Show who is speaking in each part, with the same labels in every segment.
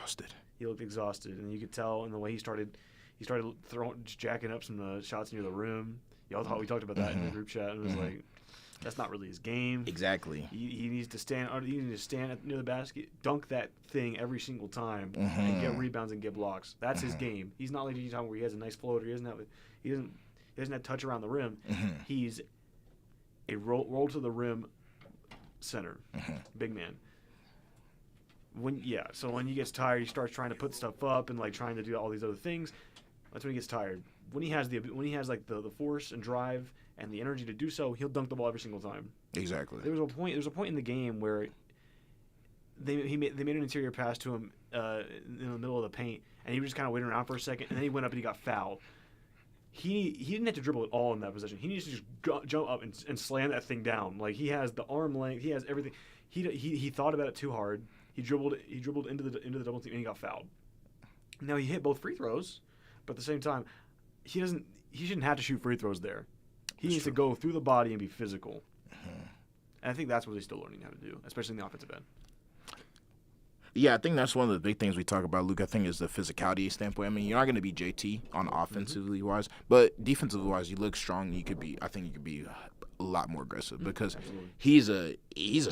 Speaker 1: exhausted.
Speaker 2: He looked exhausted, and you could tell in the way he started throwing, just jacking up some shots near the rim. Y'all thought we talked about that in the group chat, and it was like, that's not really his game.
Speaker 1: Exactly.
Speaker 2: He needs to stand. He needs to stand near the basket, dunk that thing every single time, and get rebounds and get blocks. That's his game. He's not like Tom where he has a nice floater. He doesn't have touch around the rim. He's a roll to the rim center, big man. So when he gets tired, he starts trying to put stuff up and like trying to do all these other things. That's when he gets tired. When he has like the force and drive and the energy to do so, he'll dunk the ball every single time.
Speaker 1: Exactly.
Speaker 2: There was a point in the game where they made an interior pass to him in the middle of the paint, and he was just kind of waiting around for a second, and then he went up and he got fouled. He didn't have to dribble at all in that possession. He needs to just jump up and slam that thing down. Like, he has the arm length, he has everything. He thought about it too hard. He dribbled into the double team and he got fouled. Now he hit both free throws, but at the same time, he shouldn't have to shoot free throws there. He needs to go through the body and be physical. And I think that's what he's still learning how to do, especially in the offensive end.
Speaker 1: Yeah, I think that's one of the big things we talk about, Luke. I think is the physicality standpoint. I mean, you're not going to be JT on offensively wise, but defensively wise, you look strong. I think you could be a lot more aggressive because he's a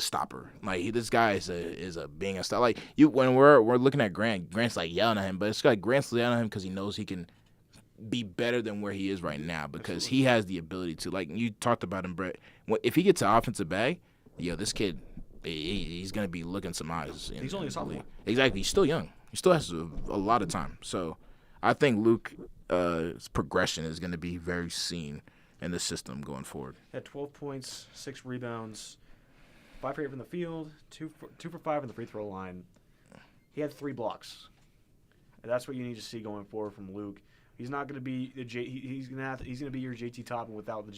Speaker 1: stopper. Like this guy is being a stopper. Like when we're looking at Grant's like yelling at him, but it's like Grant's yelling at him because he knows he can be better than where he is right now because he has the ability to. Like you talked about him, Brett. If he gets an offensive bag, this kid. He's going to be looking some eyes.
Speaker 2: He's only a sophomore.
Speaker 1: Exactly. He's still young. He still has a lot of time. So I think Luke's progression is going to be very seen in the system going forward.
Speaker 2: He had 12 points, 6 rebounds, 5 for 8 from the field, 2 for 5 in the free throw line. He had 3 blocks. And that's what you need to see going forward from Luke. He's not going to be he's going to be your JT Toppin without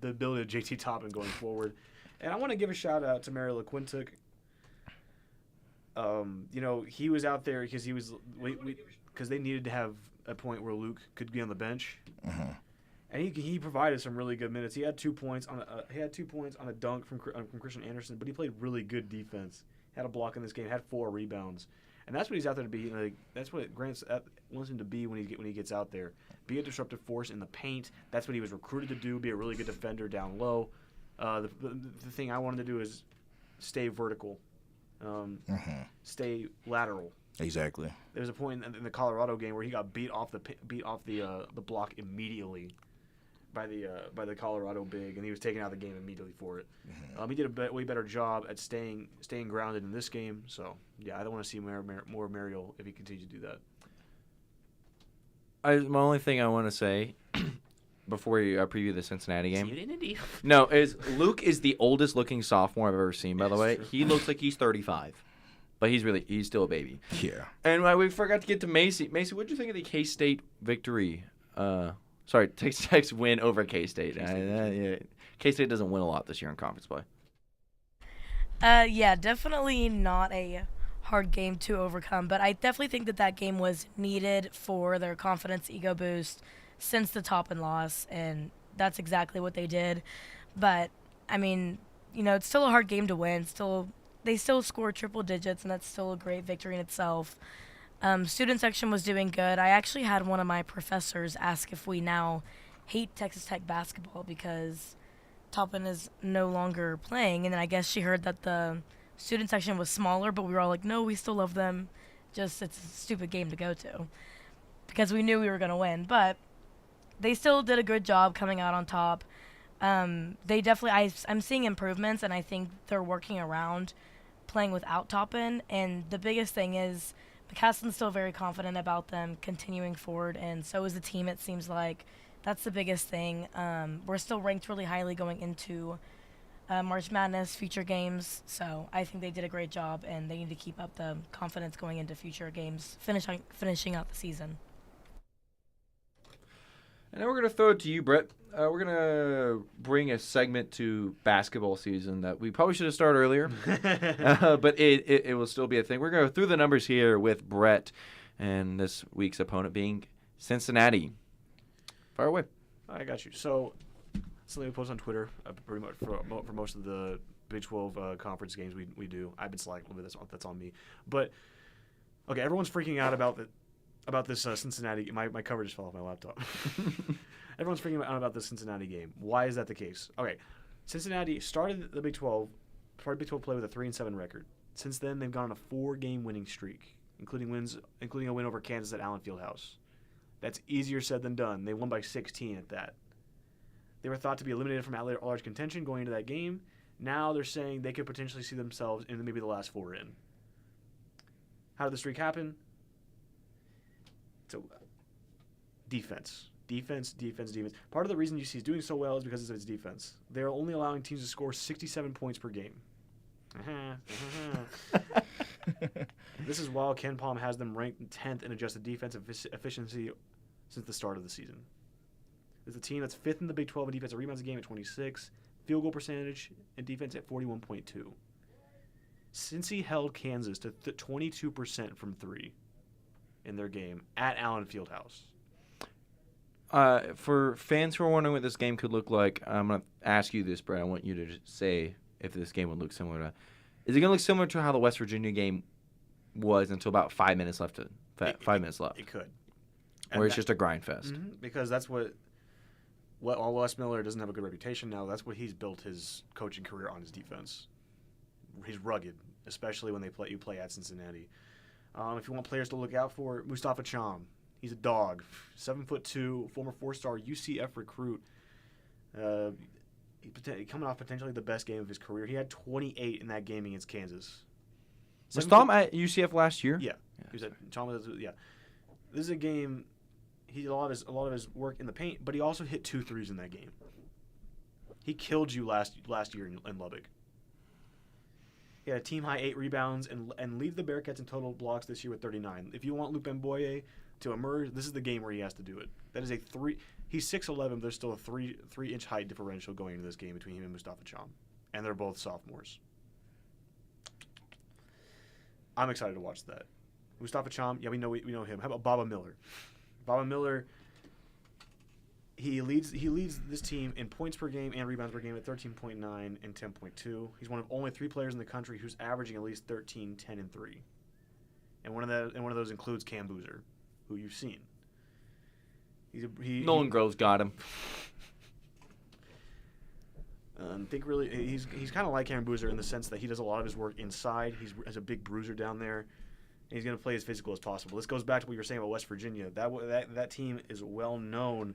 Speaker 2: the ability of JT Toppin going forward. And I want to give a shout-out to Mario LaQuintic. He was out there because because they needed to have a point where Luke could be on the bench. And he provided some really good minutes. He had 2 points on a dunk from Christian Anderson, but he played really good defense. Had a block in this game, had 4 rebounds. And that's what he's out there to be. Like, that's what Grant wants him to be when he gets out there. Be a disruptive force in the paint. That's what he was recruited to do, be a really good defender down low. The thing I wanted to do is stay vertical, stay lateral.
Speaker 1: Exactly.
Speaker 2: There was a point in the Colorado game where he got beat off the block immediately by the Colorado big, and he was taken out of the game immediately for it. He did a way better job at staying grounded in this game. So yeah, I don't want to see more Mariel if he continues to do that.
Speaker 3: My only thing I want to say. Before we preview the Cincinnati game. No, Luke is the oldest looking sophomore I've ever seen, by the way. True. He looks like he's 35. But he's still a baby.
Speaker 1: Yeah.
Speaker 3: And we forgot to get to Macy. Macy, what did you think of the K-State victory? Tech's win over K-State. K-State doesn't win a lot this year in conference play.
Speaker 4: Yeah, definitely not a hard game to overcome. But I definitely think that game was needed for their confidence, ego boost, since the Toppin loss, and that's exactly what they did. But, I mean, it's still a hard game to win. They still scored triple digits, and that's still a great victory in itself. Student section was doing good. I actually had one of my professors ask if we now hate Texas Tech basketball because Toppin is no longer playing, and then I guess she heard that the student section was smaller, but we were all like, no, we still love them. Just it's a stupid game to go to because we knew we were going to win. But they still did a good job coming out on top. They definitely, I'm seeing improvements, and I think they're working around playing without Toppin. And the biggest thing is McCaslin's still very confident about them continuing forward, and so is the team, it seems like. That's the biggest thing. We're still ranked really highly going into March Madness, future games, so I think they did a great job, and they need to keep up the confidence going into future games, finishing out the season.
Speaker 3: And then we're going to throw it to you, Brett. We're going to bring a segment to basketball season that we probably should have started earlier, but it will still be a thing. We're going to go through the numbers here with Brett, and this week's opponent being Cincinnati. Fire away.
Speaker 2: I got you. So, something we post on Twitter pretty much for most of the Big 12 conference games we do. I've been slacking a little bit. That's on me. But Okay, everyone's freaking out about this Cincinnati. My cover just fell off my laptop. Everyone's freaking out about this Cincinnati game. Why is that the case? Okay, Cincinnati started Big 12 play with a 3-7 record. Since then, they've gone on a 4-game winning streak, including a win over Kansas at Allen Fieldhouse. That's easier said than done. They won by 16 at that. They were thought to be eliminated from at-large contention going into that game. Now they're saying they could potentially see themselves in maybe the last 4 in. How did the streak happen? So, defense. Defense. Part of the reason UC is doing so well is because of its defense. They're only allowing teams to score 67 points per game. This is while Ken Palm has them ranked 10th in adjusted defensive efficiency since the start of the season. It's a team that's 5th in the Big 12 in defensive rebounds a game at 26, field goal percentage and defense at 41.2. Cincy held Kansas to 22% from 3 in their game at Allen Fieldhouse.
Speaker 3: For fans who are wondering what this game could look like, I'm going to ask you this, Brett. I want you to just say if this game would look similar to. Is it going to look similar to how the West Virginia game was until about 5 minutes left? 5 minutes left.
Speaker 2: It could.
Speaker 3: Or it's just a grind fest.
Speaker 2: Because that's what while Wes Miller doesn't have a good reputation now, that's what he's built his coaching career on, his defense. He's rugged, especially when you play at Cincinnati. If you want players to look out for, Mustafa Cham. He's a dog. 7'2", former 4-star UCF recruit. Coming off potentially the best game of his career. He had 28 in that game against Kansas.
Speaker 3: Was Tom at UCF last year?
Speaker 2: Yeah. He was at yeah. This is a game. He did a lot of his work in the paint, but he also hit 2 threes in that game. He killed you last year in Lubbock. He had a team high 8 rebounds and lead the Bearcats in total blocks this year with 39. If you want Lupe Mboye to emerge, this is the game where he has to do it. That is a 3. He's 6'11", but there's still a 3-inch height differential going into this game between him and Mustafa Cham, and they're both sophomores. I'm excited to watch that. Mustafa Cham, yeah, we know him. How about Baba Miller? Baba Miller, he leads this team in points per game and rebounds per game at 13.9 and 10.2. He's one of only 3 players in the country who's averaging at least 13, 10, and 3. And one of those includes Cam Boozer, who you've seen.
Speaker 3: Nolan Groves got him.
Speaker 2: He's kind of like Cam Boozer in the sense that he does a lot of his work inside. He has a big bruiser down there. And he's going to play as physical as possible. This goes back to what you were saying about West Virginia. That team is well known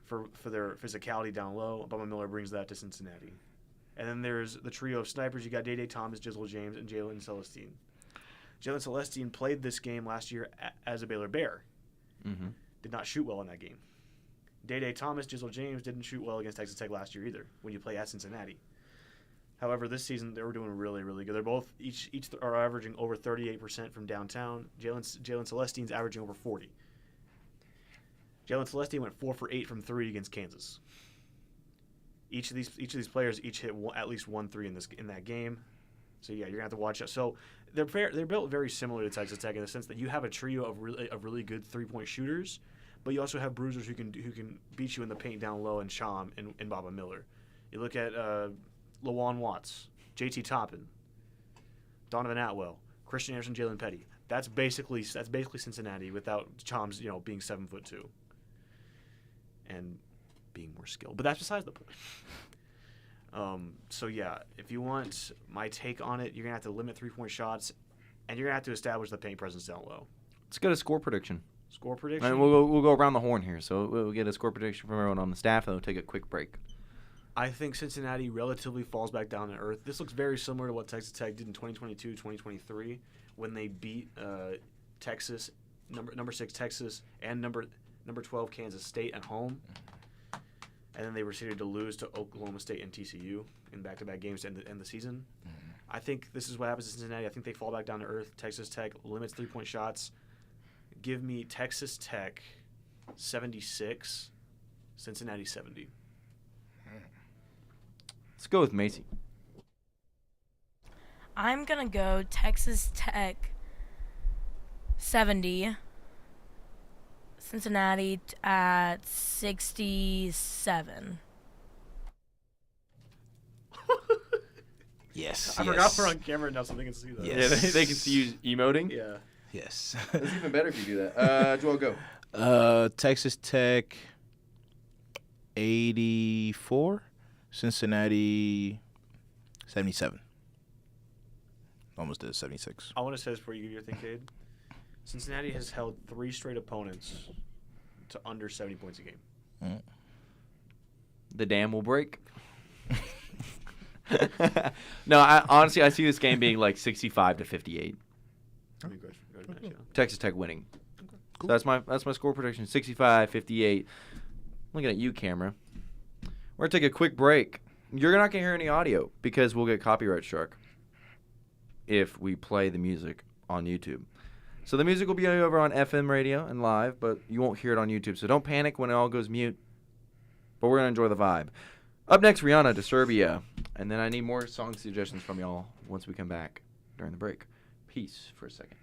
Speaker 2: for their physicality down low. Bubba Miller brings that to Cincinnati. And then there's the trio of snipers. You got Day Thomas, Jizzle James, and Jalen Celestine. Jalen Celestine played this game last year as a Baylor Bear.
Speaker 3: Mm-hmm.
Speaker 2: Did not shoot well in that game. Day Thomas, Jizzle James didn't shoot well against Texas Tech last year either when you play at Cincinnati. However, this season they were doing really, really good. They're both each are averaging over 38% from downtown. Jalen Celestine's averaging over 40. Jalen Celestine went 4 for 8 from 3 against Kansas. Each of these players hit at least 1 3 in that game. So yeah, you're gonna have to watch that. So they're built very similar to Texas Tech in the sense that you have a trio of really good 3-point shooters, but you also have bruisers who can beat you in the paint down low, and Cham and Baba Miller. You look at Lawan Watts, JT Toppin, Donovan Atwell, Christian Anderson, Jalen Petty. That's basically Cincinnati without Cham's being 7'2" and being more skilled. But that's besides the point. So yeah, if you want my take on it, you're gonna have to limit 3-point shots, and you're gonna have to establish the paint presence down low.
Speaker 3: Let's get a score prediction.
Speaker 2: Score prediction.
Speaker 3: And we'll go around the horn here. So we'll get a score prediction from everyone on the staff, and we'll take a quick break.
Speaker 2: I think Cincinnati relatively falls back down to earth. This looks very similar to what Texas Tech did in 2022, 2023, when they beat Texas, number 6 Texas, and number 12 Kansas State at home. And then they proceeded to lose to Oklahoma State and TCU in back-to-back games to end the season. Mm-hmm. I think this is what happens to Cincinnati. I think they fall back down to earth. Texas Tech limits 3-point shots. Give me Texas Tech 76, Cincinnati 70.
Speaker 3: Let's go with Macy.
Speaker 4: I'm going to go Texas Tech 70, Cincinnati at 67.
Speaker 3: Yes.
Speaker 2: I forgot we're on camera now, so they can see that.
Speaker 3: Yes. Yeah, they can see you emoting.
Speaker 2: Yeah.
Speaker 1: Yes.
Speaker 3: It's even better if you do that. Joel, go.
Speaker 1: Texas Tech 84, Cincinnati 77. Almost did 76.
Speaker 2: I want to say this before you give your thing, Cade. Cincinnati has held 3 straight opponents to under 70 points a game.
Speaker 3: The dam will break. No, honestly, I see this game being like 65-58.
Speaker 2: I mean, go ahead, yeah.
Speaker 3: Texas Tech winning.
Speaker 1: Cool.
Speaker 3: So that's my score prediction, 65-58. Looking at you, camera. We're going to take a quick break. You're not going to hear any audio because we'll get copyright struck if we play the music on YouTube. So the music will be over on FM radio and live, but you won't hear it on YouTube. So don't panic when it all goes mute. But we're going to enjoy the vibe. Up next, Rihanna, Disturbia. And then I need more song suggestions from y'all once we come back during the break. Peace for a second.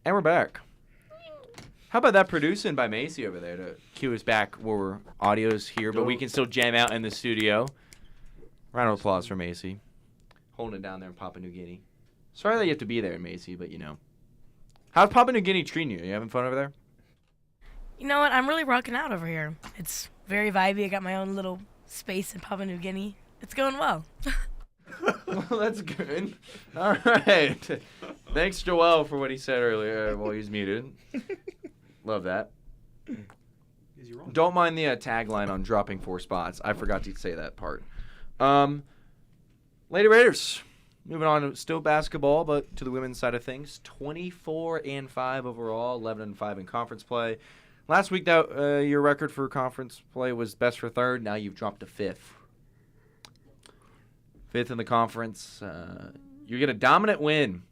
Speaker 3: And we're back. How about that producing by Macy over there to cue us back where we're audio's here, but we can still jam out in the studio. Round of applause for Macy. Holding it down there in Papua New Guinea. Sorry that you have to be there, Macy, but you know. How's Papua New Guinea treating you? You having fun over there?
Speaker 4: You know what? I'm really rocking out over here. It's very vibey. I got my own little space in Papua New Guinea. It's going well.
Speaker 3: Well, that's good. All right. Thanks, Joel, for what he said earlier while he's muted. Love that.
Speaker 2: Is you wrong?
Speaker 3: Don't mind the tagline on dropping 4 spots. I forgot to say that part. Lady Raiders. Moving on to still basketball, but to the women's side of things. 24-5 overall, 11-5 in conference play. Last week, that your record for conference play was best for third. Now you've dropped to 5th. 5th in the conference. You get a dominant win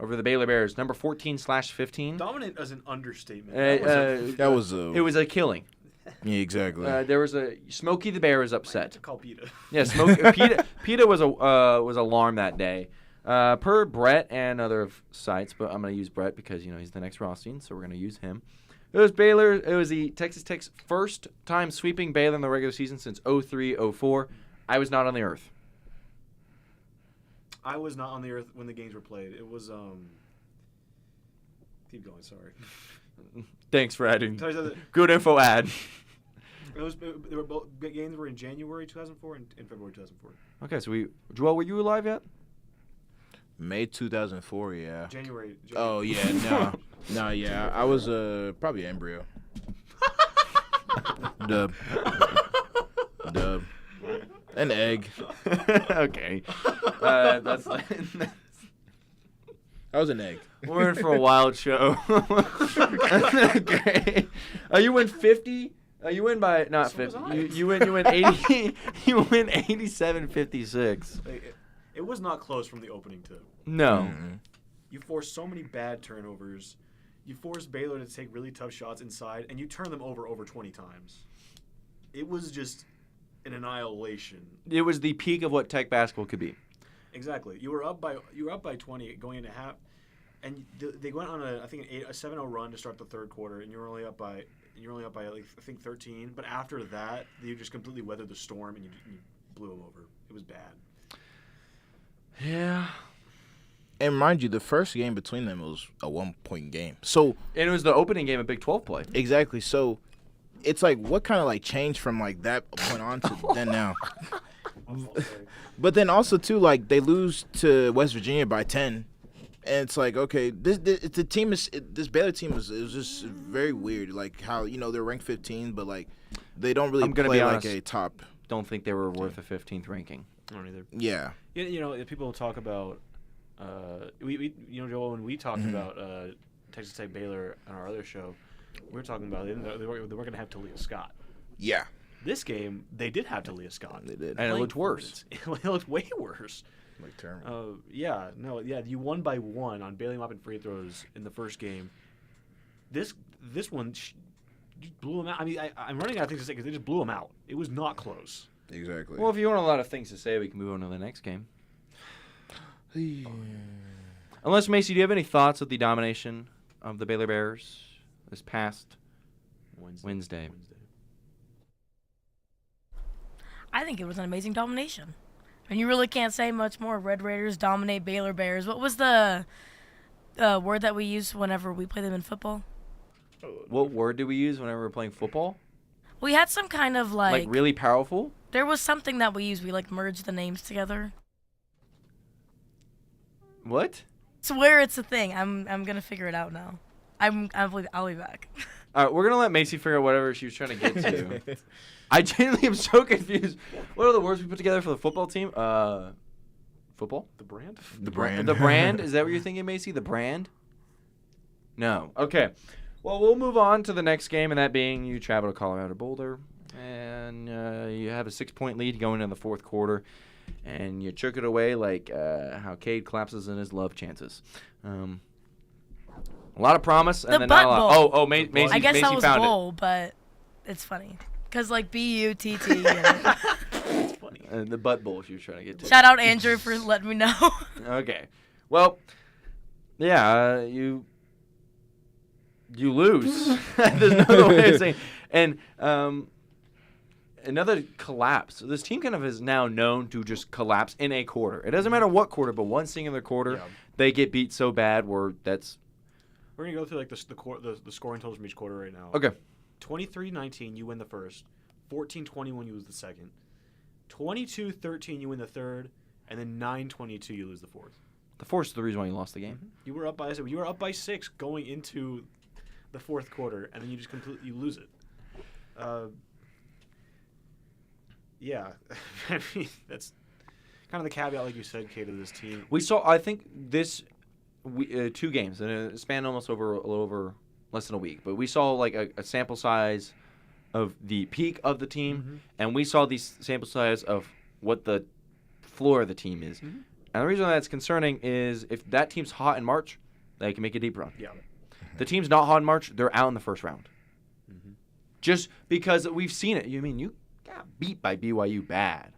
Speaker 3: over the Baylor Bears, number 14/15.
Speaker 2: Dominant is an understatement.
Speaker 1: That was a.
Speaker 3: It was a killing.
Speaker 1: Yeah, exactly.
Speaker 3: There was a Smokey the Bear was upset.
Speaker 2: To call PETA.
Speaker 3: Yeah, PETA was alarmed that day. Per Brett and other sites, but I'm going to use Brett because he's the next Rothstein, so we're going to use him. It was Baylor. It was the Texas Tech's first time sweeping Baylor in the regular season since 03-04. I was not on the earth.
Speaker 2: I was not on the earth when the games were played. It was Keep going. Sorry.
Speaker 3: Thanks for adding.
Speaker 2: Tell you something.
Speaker 3: Good info ad.
Speaker 2: They were both games were in January 2004 and in February 2004.
Speaker 3: Okay, so Joel, were you alive yet?
Speaker 1: May 2004, yeah.
Speaker 2: January.
Speaker 1: Oh, yeah, no, yeah. I was probably an embryo. Dub. An egg.
Speaker 3: Okay. That's
Speaker 1: I was an egg.
Speaker 3: we're in for a wild show. Okay. You win 50. You win by not
Speaker 2: So was
Speaker 3: 50.
Speaker 2: I.
Speaker 3: You win 80. You win 87-56.
Speaker 2: It was not close from the opening tip.
Speaker 3: No.
Speaker 1: Mm-hmm.
Speaker 2: You forced so many bad turnovers. You forced Baylor to take really tough shots inside, and you turned them over 20 times. It was just an annihilation.
Speaker 3: It was the peak of what Tech basketball could be.
Speaker 2: Exactly. You were up by 20 going into half, and they went on a 7-0 run to start the third quarter, and you were only up by like, I think 13. But after that, you just completely weathered the storm and you blew them over. It was bad.
Speaker 3: Yeah.
Speaker 1: And mind you, the first game between them was a 1-point game. So
Speaker 3: And it was the opening game of Big 12 play.
Speaker 1: exactly. So it's like, what kind of like changed from like that point on to then now? But then also too, like they lose to West Virginia by 10, and it's like, okay, this Baylor team is just very weird. Like how they're ranked 15, but like they don't really
Speaker 3: I'm gonna
Speaker 1: play
Speaker 3: be
Speaker 1: like
Speaker 3: honest.
Speaker 1: a top.
Speaker 3: Don't think they were worth a 15th ranking.
Speaker 2: I don't either.
Speaker 1: Yeah.
Speaker 2: People talk about Joel, when we talked about Texas Tech Baylor on our other show, we were talking about they were going to have Talia Scott.
Speaker 1: Yeah.
Speaker 2: This game, they did have Talia Scott.
Speaker 1: They did.
Speaker 3: And it looked worse.
Speaker 2: It looked way worse.
Speaker 1: Like terrible.
Speaker 2: You won by 1 on bailing up and free throws in the first game. This one, you blew them out. I mean, I'm running out of things to say because they just blew them out. It was not close.
Speaker 1: Exactly.
Speaker 3: Well, if you want a lot of things to say, we can move on to the next game. Unless, Macy, do you have any thoughts of the domination of the Baylor Bears this past Wednesday?
Speaker 4: I think it was an amazing domination. And you really can't say much more. Red Raiders dominate Baylor Bears. What was the word that we use whenever we play them in football?
Speaker 3: What word do we use whenever we're playing football?
Speaker 4: We had some kind of
Speaker 3: Like really powerful?
Speaker 4: there was something that we used. We merged the names together.
Speaker 3: What?
Speaker 4: Swear it's a thing. I'm gonna figure it out now. I'll be back.
Speaker 3: All right, we're going to let Macy figure out whatever she was trying to get to. I genuinely am so confused. What are the words we put together for the football team? Football?
Speaker 2: The brand?
Speaker 1: The brand.
Speaker 3: The brand? Is that what you're thinking, Macy? The brand? No. Okay. Well, we'll move on to the next game, and that being you travel to Colorado Boulder, and you have a 6-point lead going into the fourth quarter, and you choke it away like how Cade collapses in his love chances. A lot of promise, and
Speaker 4: The
Speaker 3: then
Speaker 4: butt
Speaker 3: not a lot.
Speaker 4: bowl.
Speaker 3: Macy,
Speaker 4: I guess
Speaker 3: Macy
Speaker 4: that was
Speaker 3: found
Speaker 4: bowl, but it's funny because BUTT.
Speaker 2: It's funny.
Speaker 3: it. The butt bowl she was trying to get to.
Speaker 4: Shout out Andrew for letting me know.
Speaker 3: Okay. Well, yeah, you lose. There's no other way of saying. And another collapse. This team kind of is now known to just collapse in a quarter. It doesn't matter what quarter, but one singular quarter,
Speaker 2: Yeah.
Speaker 3: they get beat so bad where that's
Speaker 2: We're gonna go through like the scoring totals from each quarter right now.
Speaker 3: okay.
Speaker 2: 23-19, you win the first. 14-21, you lose the second. 22-13, you win the third, and then 9-22, you lose the fourth.
Speaker 3: The force is the reason why you lost the game.
Speaker 2: You were up by 6 going into the fourth quarter, and then you just completely lose it. Yeah, I mean that's kind of the caveat, like you said, Kate, of this team.
Speaker 3: We saw, I think, this 2 games, and it spanned almost over a little over less than a week. But we saw like a sample size of the peak of the team, and we saw these sample size of what the floor of the team is.
Speaker 2: Mhm.
Speaker 3: And the reason that's concerning is if that team's hot in March, they can make a deep run.
Speaker 2: Yeah.
Speaker 3: The team's not hot in March, they're out in the first round.
Speaker 2: Mhm.
Speaker 3: Just because we've seen it. You mean you got beat by BYU bad.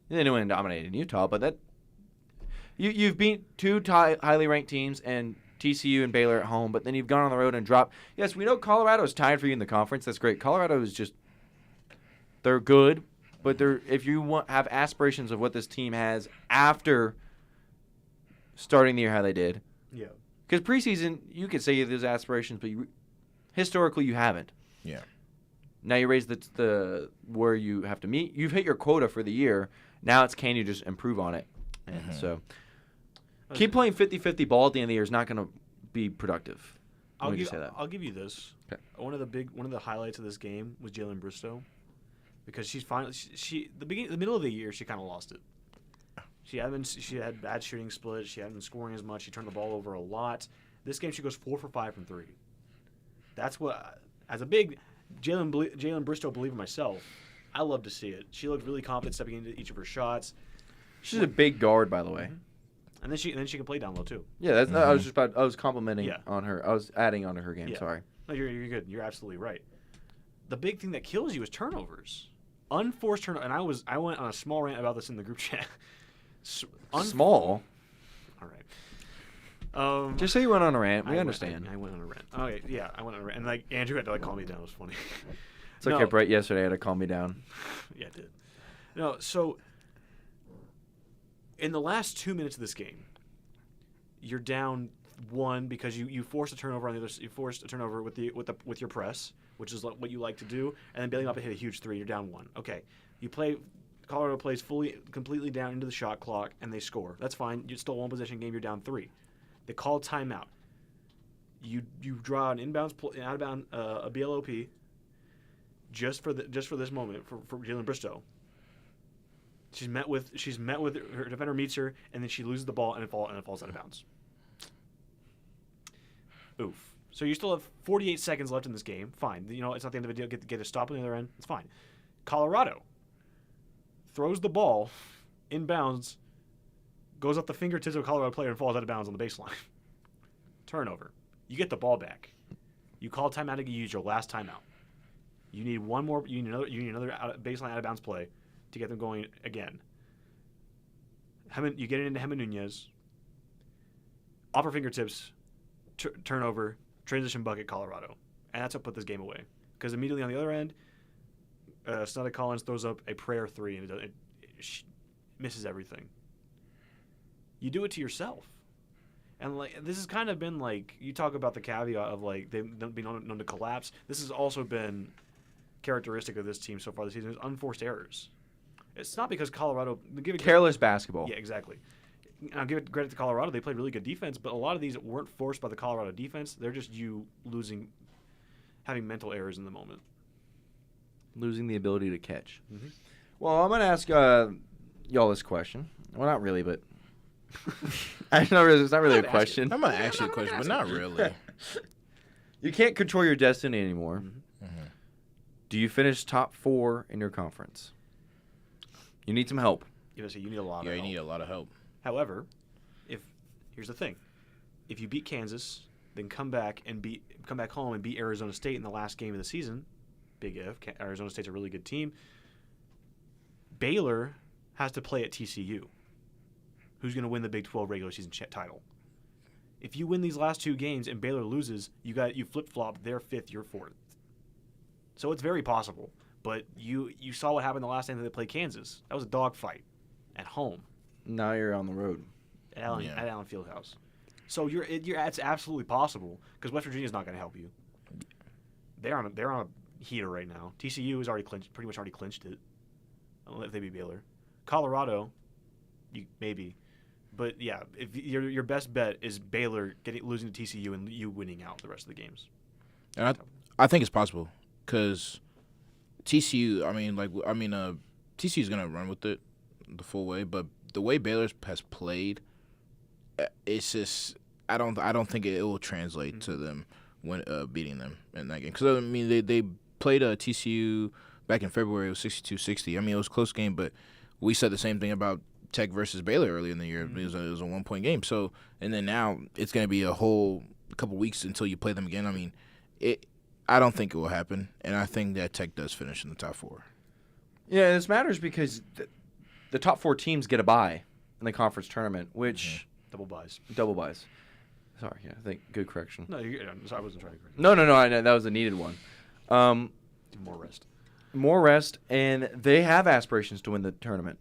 Speaker 3: They didn't win dominated Utah, but that you've beat 2 highly ranked teams and TCU and Baylor at home, but then you've gone on the road and dropped. Yes, we know Colorado's tied for you in the conference. That's great. Colorado is just they're good, but if you have aspirations of what this team has after starting the year how they did,
Speaker 2: Yeah.
Speaker 3: because preseason you could say there's aspirations, but historically you haven't.
Speaker 1: Yeah.
Speaker 3: Now you raise the where you have to meet. You've hit your quota for the year. Now it's can you just improve on it? And so keep playing 50-50 ball at the end of the year is not going to be productive. Let me just say that.
Speaker 2: I'll give you this.
Speaker 3: Okay.
Speaker 2: One of the highlights of this game was Jalen Bristow, because she's finally the middle of the year she kind of lost it. She had bad shooting splits. She hadn't been scoring as much. She turned the ball over a lot. This game she goes 4 for 5 from 3. That's what, as a big Jalen Bristow believer myself, I love to see it. She looked really confident stepping into each of her shots,
Speaker 3: She's a big guard, by the way.
Speaker 2: and then she can play down low too.
Speaker 3: Yeah, that's, I was complimenting
Speaker 2: Yeah.
Speaker 3: on her. I was adding on to her game.
Speaker 2: Yeah.
Speaker 3: Sorry.
Speaker 2: No, you're good. You're absolutely right. The big thing that kills you is turnovers, unforced turnover. And I went on a small rant about this in the group chat.
Speaker 3: Small.
Speaker 2: All right.
Speaker 3: Just say you went on a rant. We
Speaker 2: I
Speaker 3: understand.
Speaker 2: I went on a rant. Okay, yeah, I went on a rant, and like Andrew had to calm me down. It was funny.
Speaker 3: It's okay.
Speaker 2: No.
Speaker 3: Brett yesterday had to calm me down.
Speaker 2: Yeah, it did. No, so in the last 2 minutes of this game, you're down 1 because you forced a turnover on the other. You forced a turnover with your press, which is what you like to do, and then bailing up and hit a huge 3. You're down 1. Okay, you play. Colorado plays completely down into the shot clock, and they score. That's fine. You still 1 possession game. You're down 3. They call timeout. You draw an out of bound a BLOP. Just for this moment for Jalen Bristow. She's met with her defender meets her, and then she loses the ball and it falls out of bounds. Oof. So you still have 48 seconds left in this game. Fine. You know, it's not the end of the deal. Get a stop on the other end. It's fine. Colorado throws the ball inbounds, goes up the fingertips of a Colorado player and falls out of bounds on the baseline. Turnover. You get the ball back. You call timeout and you use your last timeout. You need one more. You need another baseline out of bounds play to get them going again. You get it into Hema Nunez. Off her fingertips, turnover, transition bucket, Colorado, and that's what put this game away. Because immediately on the other end, Sonata Collins throws up a prayer 3 and it misses everything. You do it to yourself. And like this has kind of been like you talk about the caveat of like they've been known to collapse. This has also been characteristic of this team so far this season is unforced errors. It's not because Colorado
Speaker 3: Careless basketball.
Speaker 2: Yeah, exactly. I'll give it credit to Colorado. They played really good defense, but a lot of these weren't forced by the Colorado defense. They're just you having mental errors in the moment.
Speaker 3: Losing the ability to catch.
Speaker 2: Mm-hmm.
Speaker 3: Well, I'm going to ask y'all this question. Well, not really, but it's not really a question.
Speaker 1: I'm gonna ask you a question, but not really.
Speaker 3: You can't control your destiny anymore.
Speaker 1: Mm-hmm.
Speaker 3: Do you finish top 4 in your conference? You need some help.
Speaker 2: You need a lot.
Speaker 1: Yeah,
Speaker 2: of
Speaker 1: you
Speaker 2: help.
Speaker 1: need a lot of help.
Speaker 2: However, here's the thing: if you beat Kansas, then come back home and beat Arizona State in the last game of the season, big if. Arizona State's a really good team. Baylor has to play at TCU. Who's going to win the Big 12 regular season title? If you win these last 2 games and Baylor loses, you flip flop their 5th, your 4th. So it's very possible. But you saw what happened the last time that they played Kansas. That was a dogfight at home
Speaker 3: Now you're on the road.
Speaker 2: at Allen Fieldhouse. So it's absolutely possible because West Virginia's not going to help you. They're on a heater right now. TCU has pretty much already clinched it. If they beat Baylor, Colorado, maybe, but yeah, if your best bet is Baylor losing to TCU and you winning out the rest of the games.
Speaker 1: And I think it's possible because TCU. TCU is gonna run with it the full way, but the way Baylor has played, it's just I don't think it will translate to them when beating them in that game. Because I mean they played TCU back in February. It was 62-60. I mean it was a close game, but we said the same thing about Tech versus Baylor early in the year. It was a 1-point game. So and then now it's going to be a whole couple weeks until you play them again. I mean, I don't think it will happen, and I think that Tech does finish in the top 4.
Speaker 3: Yeah, this matters because the top 4 teams get a bye in the conference tournament, which
Speaker 2: Double buys.
Speaker 3: Sorry, yeah, I think good correction.
Speaker 2: No, I wasn't trying to correct.
Speaker 3: No, I know that was a needed one. More rest, and they have aspirations to win the tournament,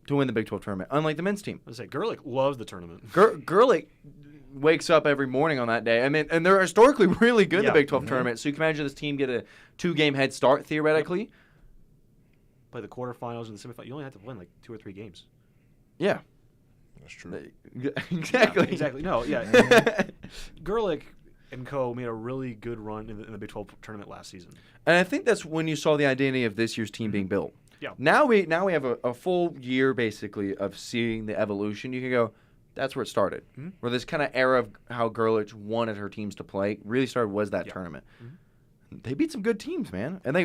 Speaker 3: to win the Big 12 tournament, unlike the men's team.
Speaker 2: I was say Gerlich loves the tournament.
Speaker 3: Gerlich wakes up every morning on that day. I mean, and they're historically really good in the
Speaker 2: Yeah.
Speaker 3: Big 12 tournament, so you can imagine this team get a 2-game head start, theoretically.
Speaker 2: Play the quarterfinals and the semifinals. You only have to win like 2 or 3 games.
Speaker 3: Yeah.
Speaker 1: That's true.
Speaker 3: Exactly.
Speaker 2: Yeah, exactly. No, yeah. Gerlich and co. made a really good run in the Big 12 tournament last season.
Speaker 3: And I think that's when you saw the identity of this year's team being built.
Speaker 2: Yeah.
Speaker 3: Now we have a full year basically of seeing the evolution. You can go, that's where it started. Where this kind of era of how Gerlich wanted her teams to play really started was that tournament. They beat some good teams, man, and they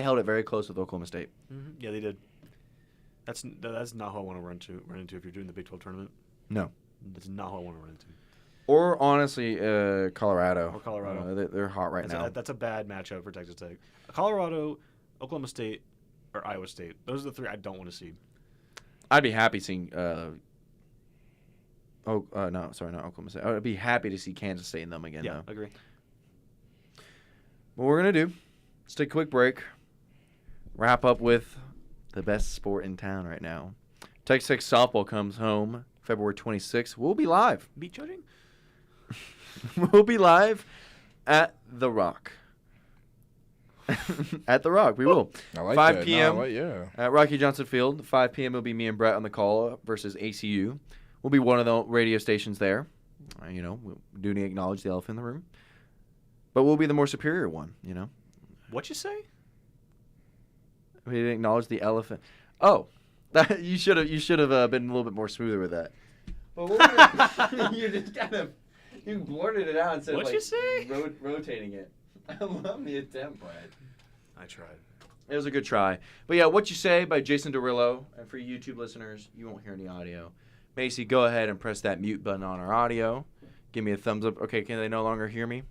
Speaker 3: held it very close with Oklahoma State.
Speaker 2: Yeah, they did. That's not who I want to run into if you're doing the Big 12 tournament.
Speaker 3: No.
Speaker 2: That's not who I want to run into.
Speaker 3: Or honestly, Colorado.
Speaker 2: Or Colorado.
Speaker 3: They're hot right now.
Speaker 2: That's a bad matchup for Texas Tech. Colorado, Oklahoma State, or Iowa State. Those are the 3 I don't want to see.
Speaker 3: I'd be happy seeing. No, sorry, not Oklahoma State. I'd be happy to see Kansas State in them again.
Speaker 2: Yeah,
Speaker 3: though.
Speaker 2: agree.
Speaker 3: What we're gonna do? Let's take a quick break. Wrap up with the best sport in town right now. Texas Tech softball comes home February 26th. We'll be live.
Speaker 2: Beat judging?
Speaker 3: We'll be live at The Rock. At The Rock, we will.
Speaker 1: I like
Speaker 3: 5
Speaker 1: that.
Speaker 3: p.m.
Speaker 1: No, yeah.
Speaker 3: At Rocky Johnson Field. 5 p.m. will be me and Brett on the call versus ACU. We'll be one of the radio stations there. We do need to acknowledge the elephant in the room. But we'll be the more superior one,
Speaker 2: What you say?
Speaker 3: We didn't acknowledge the elephant. Oh, you should have been a little bit more smoother with that. But you just you blurted it out instead
Speaker 2: What'd
Speaker 3: of
Speaker 2: you say?
Speaker 3: rotating it. I love the attempt, Brad.
Speaker 2: I tried.
Speaker 3: It was a good try. But yeah, What You Say by Jason Derulo. And for YouTube listeners, you won't hear any audio. Macy, go ahead and press that mute button on our audio. Give me a thumbs up. Okay, can they no longer hear me?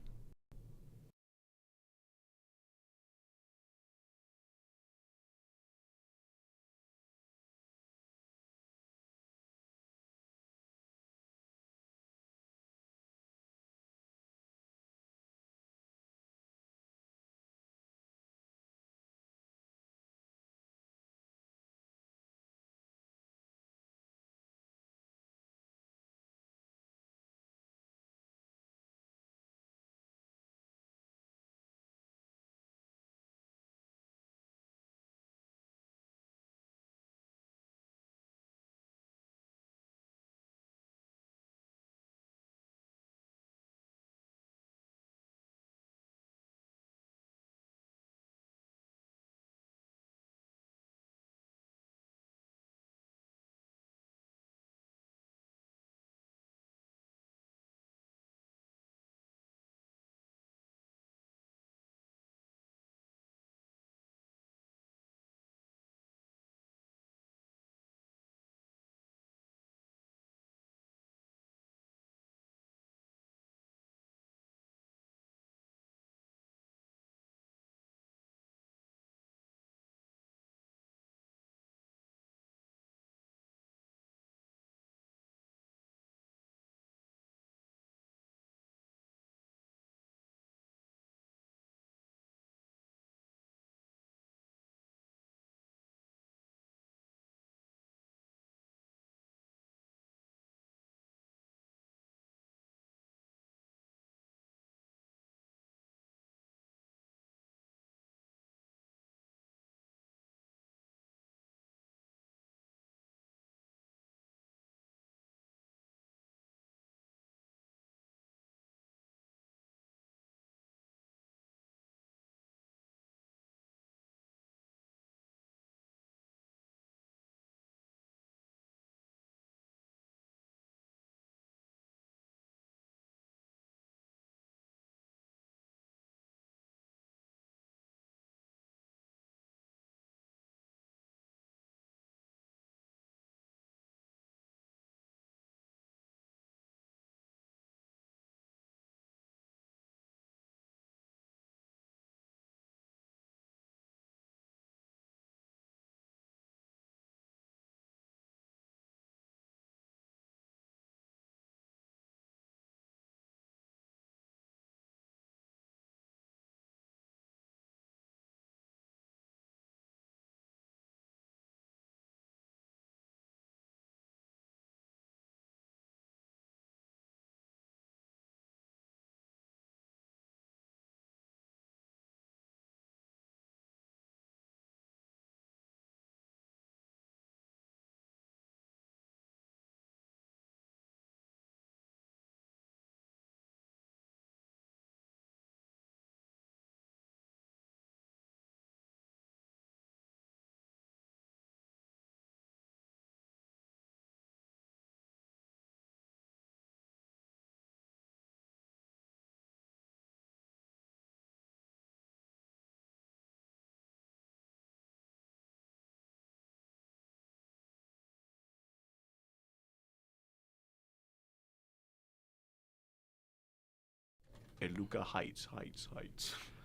Speaker 2: And Luca heights.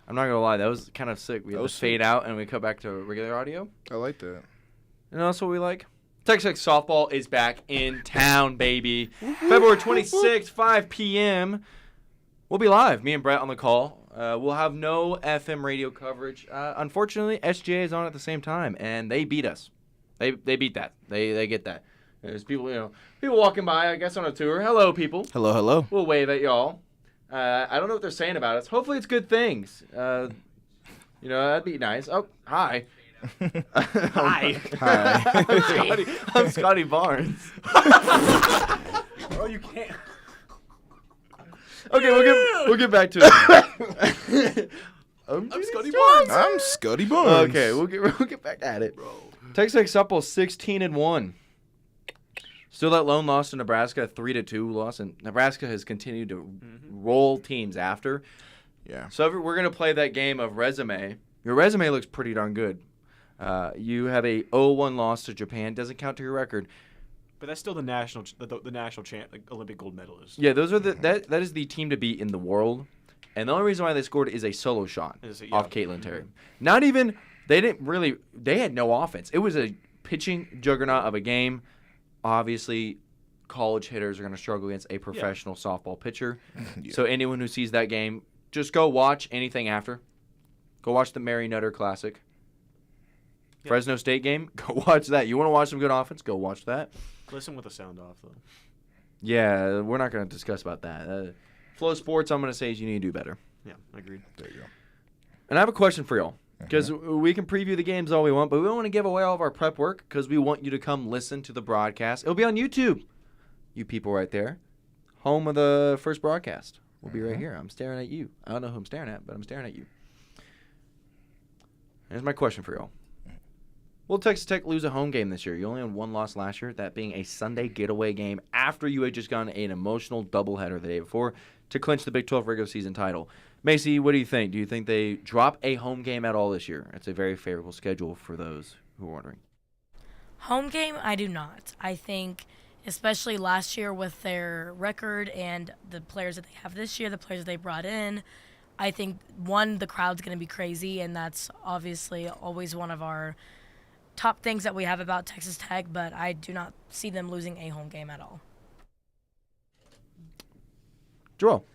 Speaker 3: I'm not going to lie. That was kind of sick. We had
Speaker 1: That
Speaker 3: to
Speaker 1: was
Speaker 3: fade out and we cut back to regular audio.
Speaker 1: I like that.
Speaker 3: And that's what we like. Texas Tech softball is back in town, baby. February 26th, 5 p.m. We'll be live, me and Brett on the call. We'll have no FM radio coverage. Unfortunately, SGA is on at the same time, and they beat us. They beat that. They get that. There's people, people walking by, I guess, on a tour. Hello, people.
Speaker 1: Hello.
Speaker 3: We'll wave at y'all. I don't know what they're saying about us. Hopefully it's good things. That'd be nice. Oh, hi.
Speaker 2: Hi.
Speaker 3: I'm Scotty Barnes.
Speaker 2: Bro, you can't.
Speaker 3: Okay, we'll get back to it. I'm
Speaker 2: Scotty Barnes.
Speaker 1: I'm Scotty Barnes.
Speaker 3: Okay, we'll get back at it. Texas Tech softball 16-1. Still that lone loss to Nebraska, 3-2 loss, and Nebraska has continued to roll teams after.
Speaker 1: Yeah.
Speaker 3: So we're gonna play that game of resume. Your resume looks pretty darn good. You have a 0-1 loss to Japan. Doesn't count to your record.
Speaker 2: But that's still the national champ, like Olympic gold medalist.
Speaker 3: Yeah, those are that is the team to beat in the world. And the only reason why they scored is a solo shot off Caitlin Terry. Not even they had no offense. It was a pitching juggernaut of a game. Obviously, college hitters are going to struggle against a professional softball pitcher.
Speaker 1: Yeah.
Speaker 3: So anyone who sees that game, just go watch anything after. Go watch the Mary Nutter Classic.
Speaker 2: Yeah.
Speaker 3: Fresno State game, go watch that. You want to watch some good offense? Go watch that.
Speaker 2: Listen with the sound off, though.
Speaker 3: Yeah, we're not going to discuss about that. Flow Sports, I'm going to say, is you need to do better.
Speaker 2: Yeah, I agree.
Speaker 1: There you go.
Speaker 3: And I have a question for y'all. Because we can preview the games all we want, but we don't want to give away all of our prep work because we want you to come listen to the broadcast. It'll be on YouTube. You people right there. Home of the first broadcast. We'll be right here. I'm staring at you. I don't know who I'm staring at, but I'm staring at you. Here's my question for y'all. Will Texas Tech lose a home game this year? You only had one loss last year, that being a Sunday getaway game after you had just gotten an emotional doubleheader the day before to clinch the Big 12 regular season title. Macy, what do you think? Do you think they drop a home game at all this year? It's a very favorable schedule for those who are wondering.
Speaker 4: Home game, I do not. I think, especially last year with their record and the players that they have this year, the players that they brought in, I think, one, the crowd's going to be crazy, and that's obviously always one of our top things that we have about Texas Tech, but I do not see them losing a home game at all.
Speaker 3: Joel.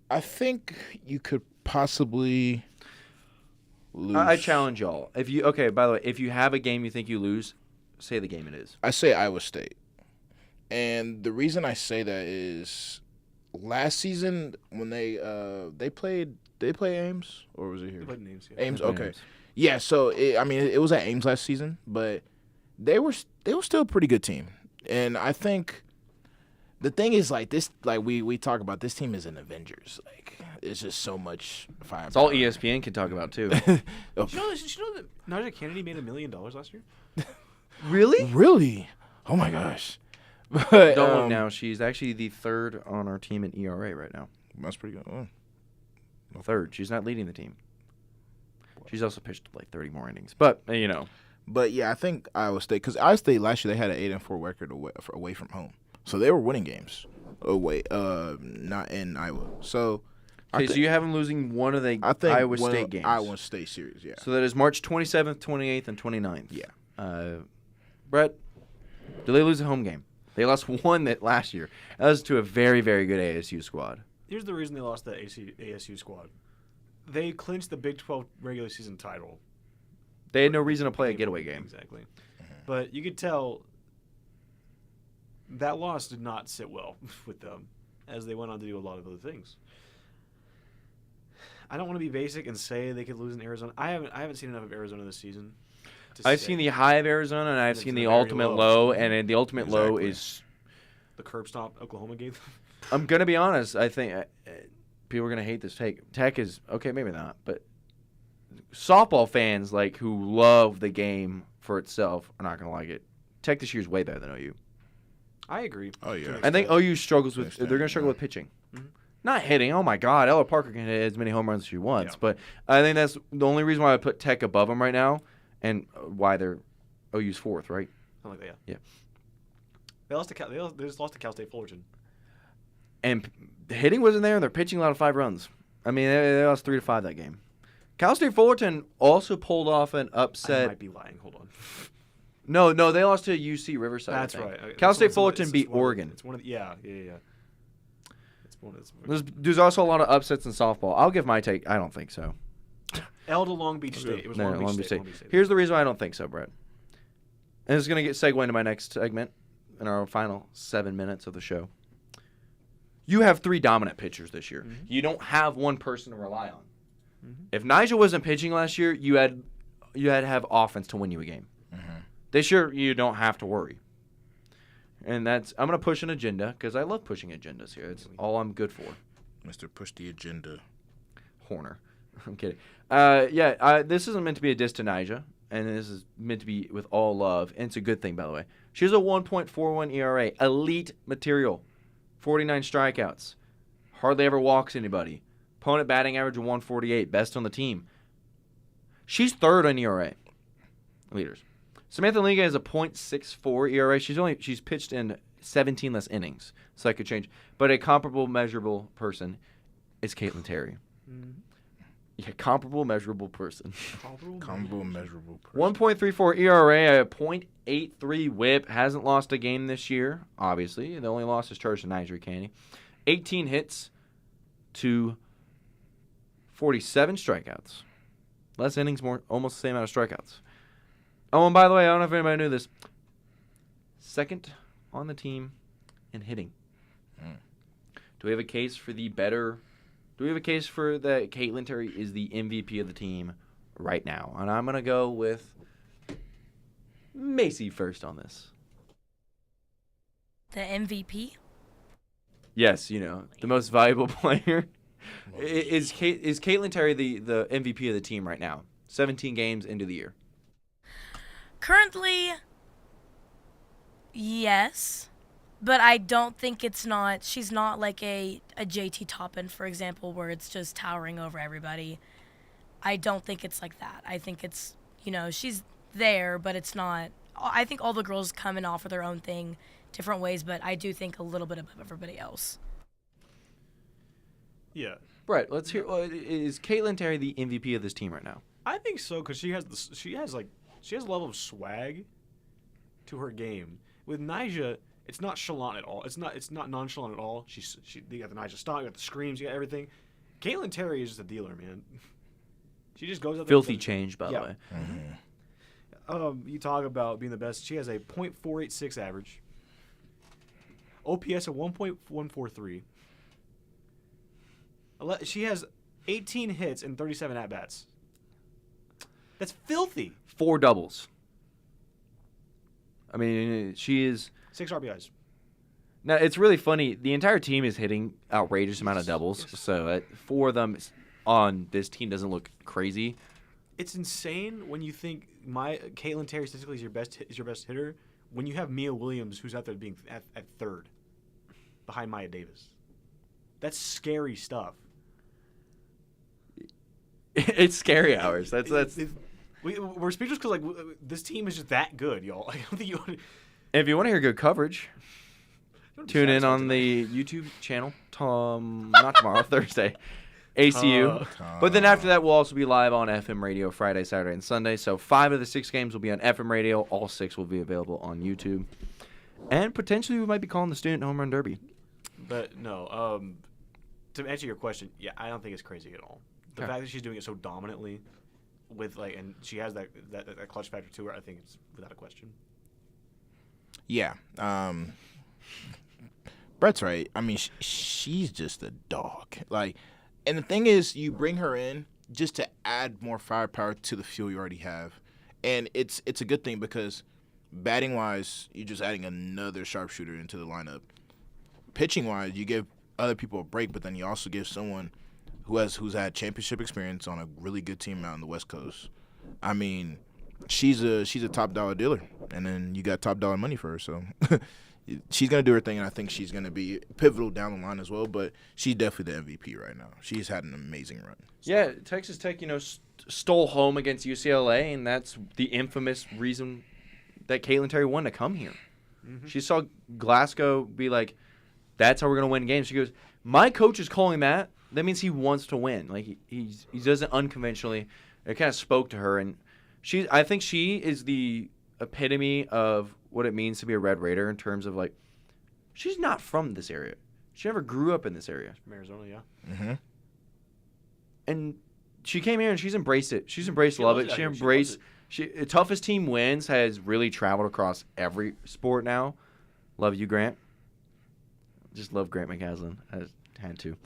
Speaker 1: I think you could possibly lose.
Speaker 3: I challenge y'all. By the way, if you have a game you think you lose, say the game it is.
Speaker 1: I say Iowa State. And the reason I say that is last season when they played Ames, or was it here?
Speaker 2: They played names, yeah.
Speaker 1: Ames,
Speaker 3: They played
Speaker 1: okay.
Speaker 3: Ames.
Speaker 1: Yeah, so it was at Ames last season, but they were still a pretty good team. And I think the thing is, like, this, like we talk about, this team is an Avengers. Like, it's just so much fire.
Speaker 3: It's all ESPN can talk about too.
Speaker 2: Did you know that Najee Kennedy made $1 million last year?
Speaker 3: Really?
Speaker 1: Really? Oh my gosh. But,
Speaker 3: Don't look now. She's actually the third on our team in ERA right now.
Speaker 1: That's pretty good. Oh.
Speaker 3: Third. She's not leading the team. She's also pitched like 30 more innings. But,
Speaker 1: But yeah, I think Iowa State, because Iowa State last year they had an 8-4 record away from home, so they were winning games away, not in Iowa. So,
Speaker 3: okay, so you have them losing one of the
Speaker 1: I think
Speaker 3: Iowa State games.
Speaker 1: Iowa State series, yeah.
Speaker 3: So that is March 27th, 28th, and 29th.
Speaker 1: Yeah.
Speaker 3: Brett, do they lose a home game? They lost one that last year. That was to a very, very good ASU squad.
Speaker 2: Here's the reason they lost that ASU squad. They clinched the Big 12 regular season title.
Speaker 3: They had no reason to play a getaway game.
Speaker 2: Exactly. But you could tell that loss did not sit well with them as they went on to do a lot of other things. I don't want to be basic and say they could lose in Arizona. I haven't seen enough of Arizona this season.
Speaker 3: I've seen the high of Arizona, and I've
Speaker 2: It's
Speaker 3: seen
Speaker 2: the
Speaker 3: the
Speaker 2: very
Speaker 3: ultimate
Speaker 2: low.
Speaker 3: low, and the ultimate low
Speaker 1: Exactly.
Speaker 3: is,
Speaker 2: the curb stomp Oklahoma gave them.
Speaker 3: I'm going to be honest, I think people are going to hate this take. Tech is, okay, maybe not, but softball fans like who love the game for itself are not going to like it. Tech this year is way better than OU.
Speaker 2: I agree.
Speaker 1: Oh, yeah.
Speaker 3: I think OU struggles with,
Speaker 1: Extent,
Speaker 3: they're going to struggle
Speaker 1: yeah.
Speaker 3: with pitching.
Speaker 2: Mhm.
Speaker 3: Not hitting. Oh, my God. Ella Parker can hit as many home runs as she wants.
Speaker 2: Yeah.
Speaker 3: But I think that's the only reason why I put Tech above them right now and why they're OU's fourth, right?
Speaker 2: Something like that.
Speaker 3: Yeah.
Speaker 2: They lost to they just lost to Cal State Fullerton.
Speaker 3: And the hitting wasn't there, and they're pitching a lot of 5 runs. I mean, they lost 3-5 that game. Cal State Fullerton also pulled off an upset.
Speaker 2: I might be lying. Hold on.
Speaker 3: No, they lost to UC Riverside.
Speaker 2: That's
Speaker 3: I think.
Speaker 2: right.
Speaker 3: Cal
Speaker 2: It's
Speaker 3: State
Speaker 2: one-
Speaker 3: Fullerton
Speaker 2: it's
Speaker 3: beat
Speaker 2: one of the-
Speaker 3: Oregon.
Speaker 2: It's one of the, yeah. It's one of
Speaker 3: There's also a lot of upsets in softball. I'll give my take. I don't think so.
Speaker 2: L to Long Beach State. It was
Speaker 3: No,
Speaker 2: Long Beach State. Long Beach State.
Speaker 3: Here's the reason why I don't think so, Brett. And this is going to segue into my next segment in our final 7 minutes of the show. You have 3 dominant pitchers this year.
Speaker 2: Mm-hmm.
Speaker 3: You don't have one person to rely on.
Speaker 2: Mm-hmm.
Speaker 3: If Nigel wasn't pitching last year, you had to have offense to win you a game. This year, you don't have to worry. And I'm going to push an agenda because I love pushing agendas here. It's all I'm good for.
Speaker 1: Mr. Push the Agenda.
Speaker 3: Horner. I'm kidding. This isn't meant to be a diss to Nyjah, and this is meant to be with all love, and it's a good thing, by the way. She has a 1.41 ERA, elite material, 49 strikeouts, hardly ever walks anybody, opponent batting average of 148, best on the team. She's third on ERA leaders. Samantha Liga has a .64 ERA. She's pitched in 17 less innings, so that could change. But a comparable, measurable person is Caitlin Terry. Yeah, comparable, measurable person.
Speaker 1: Combo measurable. Person.
Speaker 3: 1.34 ERA, a .83 WHIP. Hasn't lost a game this year, obviously. The only loss is charged to Nigeria Candy. 18 hits to 47 strikeouts. Less innings, almost the same amount of strikeouts. Oh, and by the way, I don't know if anybody knew this. Second on the team in hitting. Do we have a case for that Caitlin Terry is the MVP of the team right now? And I'm going to go with Macy first on this.
Speaker 4: The MVP?
Speaker 3: Yes, the most valuable player. Is Caitlin Terry the MVP of the team right now? 17 games into the year.
Speaker 4: Currently, yes. But I don't think she's not like a JT Toppin, for example, where it's just towering over everybody. I don't think it's like that. I think it's, she's there, but it's not. I think all the girls come and offer their own thing different ways, but I do think a little bit above everybody else.
Speaker 2: Yeah.
Speaker 3: Brett, let's hear. Is Caitlin Terry the MVP of this team right now?
Speaker 2: I think so because she has a level of swag to her game. With Nyjah, it's not chalant at all. It's not nonchalant at all. You got the Nyjah stomp, you got the screams, you got everything. Caitlin Terry is just a dealer, man. She just goes out there.
Speaker 3: Filthy change, by the way.
Speaker 2: You talk about being the best. She has a .486 average. OPS of 1.143. She has 18 hits and 37 at-bats. That's filthy.
Speaker 3: 4 doubles. I mean, she is.
Speaker 2: 6 RBIs.
Speaker 3: Now, it's really funny. The entire team is hitting outrageous amount of doubles. So 4 of them on this team doesn't look crazy.
Speaker 2: It's insane when you think Caitlin Terry statistically is your best hitter when you have Mia Williams who's out there being at third behind Maya Davis. That's scary stuff.
Speaker 3: It's scary hours. That's.
Speaker 2: We're speechless because this team is just that good, y'all. I don't think you.
Speaker 3: If you want to hear good coverage, tune in on
Speaker 2: tonight.
Speaker 3: the YouTube channel. Not tomorrow, Thursday. ACU. But then after that, we'll also be live on FM radio Friday, Saturday, and Sunday. So 5 of the 6 games will be on FM radio. All 6 will be available on YouTube. And potentially we might be calling the Student Home Run Derby.
Speaker 2: But no, to answer your question, yeah, I don't think it's crazy at all. The
Speaker 3: Okay.
Speaker 2: fact that she's doing it so dominantly, and she has that clutch factor to her, I think it's without a question.
Speaker 1: Yeah. Brett's right. I mean, she's just a dog. And the thing is, you bring her in just to add more firepower to the fuel you already have. And it's a good thing because batting-wise, you're just adding another sharpshooter into the lineup. Pitching-wise, you give other people a break, but then you also give someone who's had championship experience on a really good team out in the West Coast. I mean, she's a top dollar dealer, and then you got top dollar money for her, so she's gonna do her thing, and I think she's gonna be pivotal down the line as well. But she's definitely the MVP right now. She's had an amazing run. So.
Speaker 3: Yeah, Texas Tech, stole home against UCLA, and that's the infamous reason that Caitlin Terry wanted to come here. Mm-hmm. She saw Glasgow be like, that's how we're going to win games. She goes, my coach is calling that. That means he wants to win. Like, he does it unconventionally. It kind of spoke to her. And I think she is the epitome of what it means to be a Red Raider in terms of, like, she's not from this area. She never grew up in this area.
Speaker 2: From Arizona, yeah.
Speaker 1: Mm-hmm.
Speaker 3: And she came here and she's embraced it. She's embraced
Speaker 2: She
Speaker 3: love
Speaker 2: loves
Speaker 3: it.
Speaker 2: it out
Speaker 3: She
Speaker 2: here. She
Speaker 3: embraced.
Speaker 2: loves
Speaker 3: The toughest team wins has really traveled across every sport now. Love you, Grant. Just love Grant McCaslin. I had to.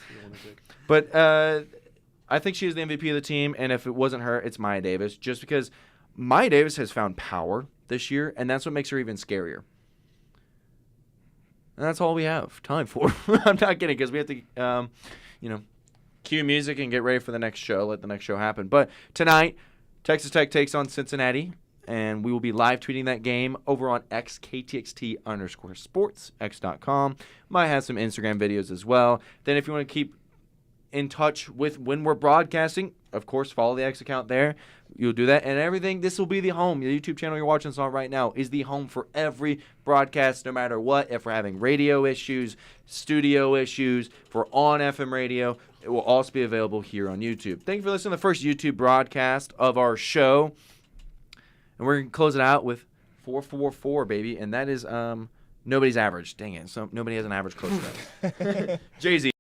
Speaker 3: But I think she is the MVP of the team, and if it wasn't her, it's Maya Davis. Just because Maya Davis has found power this year, and that's what makes her even scarier. And that's all we have time for. I'm not kidding, because we have to, cue music and get ready for the next show. Let the next show happen. But tonight, Texas Tech takes on Cincinnati, and we will be live tweeting that game over on X, KTXT_sports, X.com. Might have some Instagram videos as well. Then if you want to keep in touch with when we're broadcasting, of course, follow the X account there. You'll do that. And everything, this will be the home. The YouTube channel you're watching this on right now is the home for every broadcast, no matter what. If we're having radio issues, studio issues, if we're on FM radio, it will also be available here on YouTube. Thank you for listening to the first YouTube broadcast of our show. And we're going to close it out with 444, baby. And that is nobody's average. Dang it. So nobody has an average close to that. Jay-Z.